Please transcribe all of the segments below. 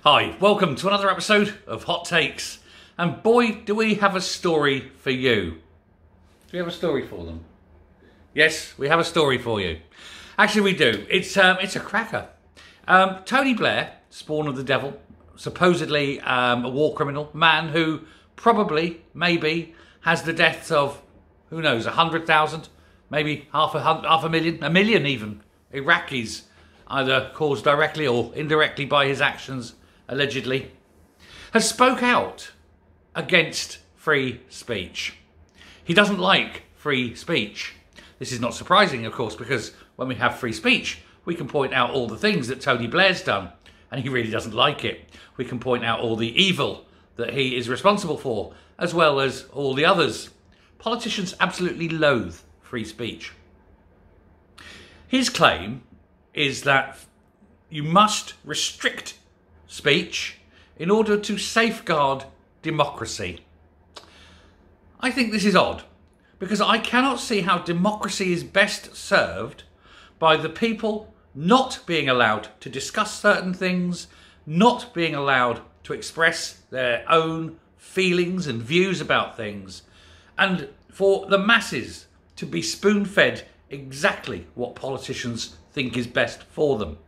Hi, welcome to another episode of Hot Takes. And boy, do we have a story for you. Do we have a story for them? Yes, we have a story for you. Actually, we do. It's a cracker. Tony Blair, spawn of the devil, supposedly a war criminal, man who probably, maybe, has the deaths of, who knows, 100,000, maybe half a million, a million even, Iraqis, either caused directly or indirectly by his actions, allegedly, has spoke out against free speech. He doesn't like free speech. This is not surprising, of course, because when we have free speech, we can point out all the things that Tony Blair's done, and he really doesn't like it. We can point out all the evil that he is responsible for, as well as all the others. Politicians absolutely loathe free speech. His claim is that you must restrict speech in order to safeguard democracy. I think this is odd, because I cannot see how democracy is best served by the people not being allowed to discuss certain things, not being allowed to express their own feelings and views about things, and for the masses to be spoon-fed exactly what politicians think is best for them.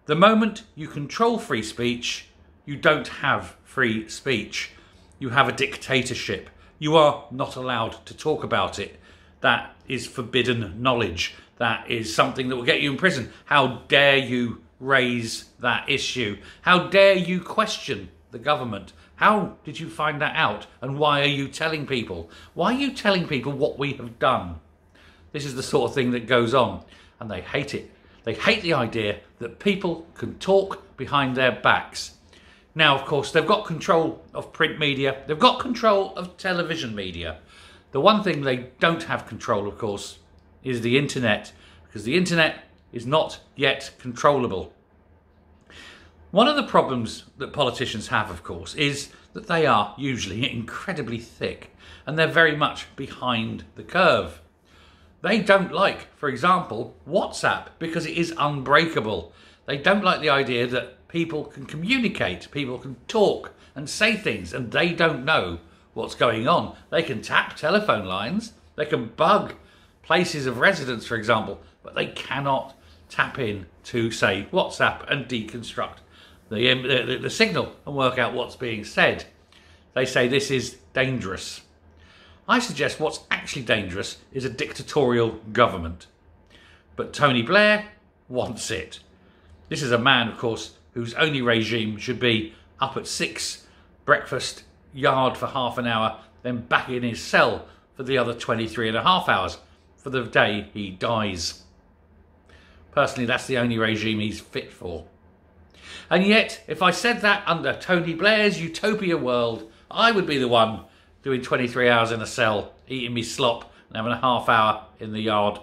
The moment you control free speech, you don't have free speech. You have a dictatorship. You are not allowed to talk about it. That is forbidden knowledge. That is something that will get you in prison. How dare you raise that issue? How dare you question the government? How did you find that out? And why are you telling people? Why are you telling people what we have done? This is the sort of thing that goes on, and they hate it. They hate the idea that people can talk behind their backs. Now, of course, they've got control of print media. They've got control of television media. The one thing they don't have control, of course, is the internet, because the internet is not yet controllable. One of the problems that politicians have, of course, is that they are usually incredibly thick, and they're very much behind the curve. They don't like, for example, WhatsApp, because it is unbreakable. They don't like the idea that people can communicate, people can talk and say things, and they don't know what's going on. They can tap telephone lines, they can bug places of residence, for example, but they cannot tap in to, say, WhatsApp and deconstruct the signal and work out what's being said. They say this is dangerous. I suggest what's actually dangerous is a dictatorial government. But Tony Blair wants it. This is a man, of course, whose only regime should be up at 6, breakfast, yard for half an hour, then back in his cell for the other 23 and a half hours for the day he dies. Personally, that's the only regime he's fit for. And yet, if I said that under Tony Blair's utopia world, I would be the one doing 23 hours in a cell, eating me slop and having a half hour in the yard.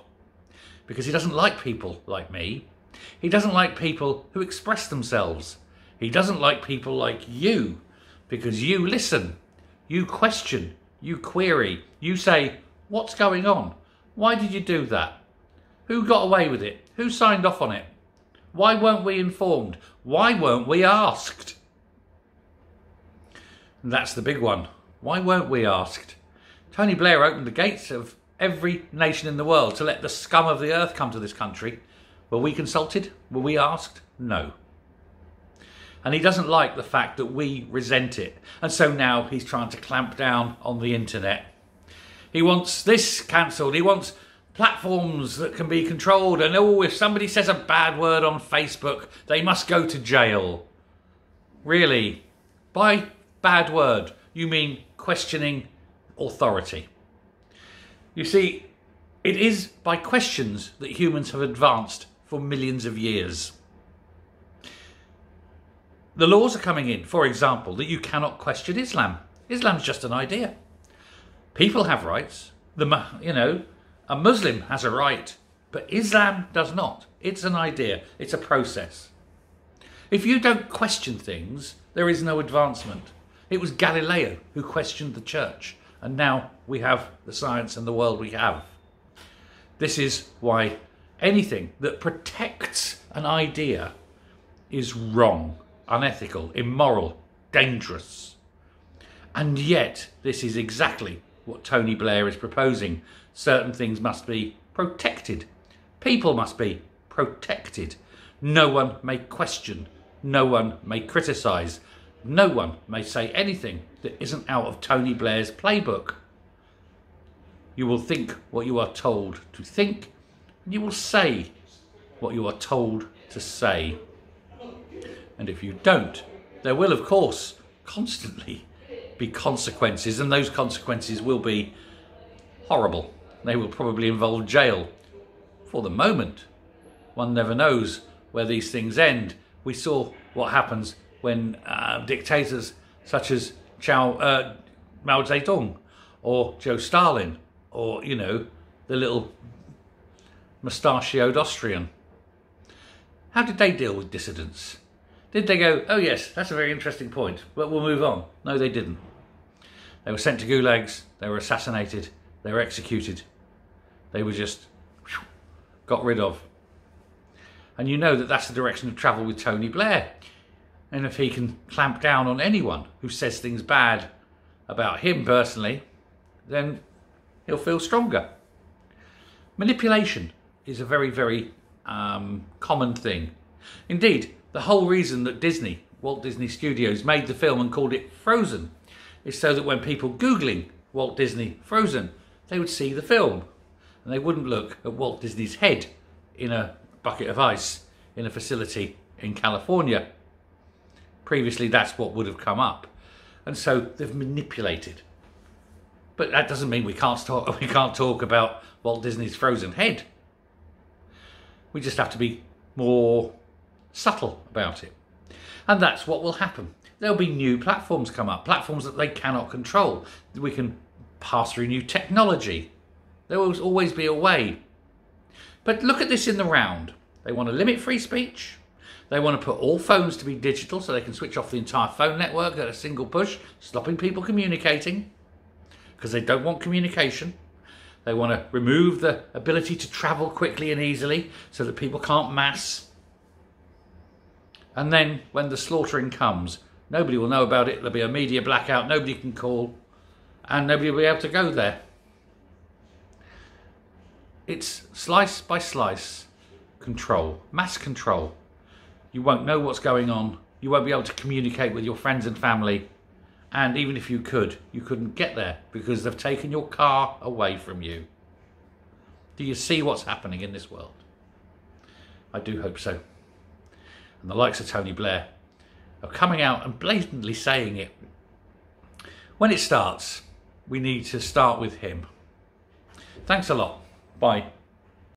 Because he doesn't like people like me. He doesn't like people who express themselves. He doesn't like people like you, because you listen, you question, you query, you say, what's going on? Why did you do that? Who got away with it? Who signed off on it? Why weren't we informed? Why weren't we asked? And that's the big one. Why weren't we asked? Tony Blair opened the gates of every nation in the world to let the scum of the earth come to this country. Were we consulted? Were we asked? No. And he doesn't like the fact that we resent it. And so now he's trying to clamp down on the internet. He wants this cancelled. He wants platforms that can be controlled. And oh, if somebody says a bad word on Facebook, they must go to jail. Really? By bad word, you mean questioning authority. You see, it is by questions that humans have advanced for millions of years. The laws are coming in, for example, that you cannot question Islam. Islam's just an idea. People have rights. A Muslim has a right, but Islam does not. It's an idea. It's a process. If you don't question things, there is no advancement. It was Galileo who questioned the church, and now we have the science and the world we have. This is why anything that protects an idea is wrong. unethical, immoral, dangerous. And yet, this is exactly what Tony Blair is proposing. Certain things must be protected. People must be protected. No one may question. No one may criticise. No one may say anything that isn't out of Tony Blair's playbook. You will think what you are told to think, and you will say what you are told to say. And if you don't, there will, of course, constantly be consequences, and those consequences will be horrible. They will probably involve jail. For the moment, one never knows where these things end. We saw what happens when dictators such as Mao Zedong or Joe Stalin, or, you know, the little mustachioed Austrian. How did they deal with dissidents? Did they go, oh yes, that's a very interesting point, but we'll move on? No, they didn't. They were sent to gulags, they were assassinated, they were executed. They were just got rid of. And you know that that's the direction of travel with Tony Blair. And if he can clamp down on anyone who says things bad about him personally, then he'll feel stronger. Manipulation is a very, very common thing. Indeed, the whole reason that Walt Disney Studios, made the film and called it Frozen is so that when people Googling Walt Disney Frozen, they would see the film. And they wouldn't look at Walt Disney's head in a bucket of ice in a facility in California. Previously, that's what would have come up. And so they've manipulated. But that doesn't mean we can't talk about Walt Disney's frozen head. We just have to be more subtle about it. And that's what will happen. There'll be new platforms come up, platforms that they cannot control. We can pass through new technology. There will always be a way. But look at this in the round. They want to limit free speech. They want to put all phones to be digital so they can switch off the entire phone network at a single push, stopping people communicating because they don't want communication. They want to remove the ability to travel quickly and easily so that people can't mass. And then when the slaughtering comes, nobody will know about it. There'll be a media blackout, nobody can call, and nobody will be able to go there. It's slice by slice control, mass control. You won't know what's going on. You won't be able to communicate with your friends and family. And even if you could, you couldn't get there because they've taken your car away from you. Do you see what's happening in this world? I do hope so. And the likes of Tony Blair are coming out and blatantly saying it. When it starts, we need to start with him. Thanks a lot. Bye.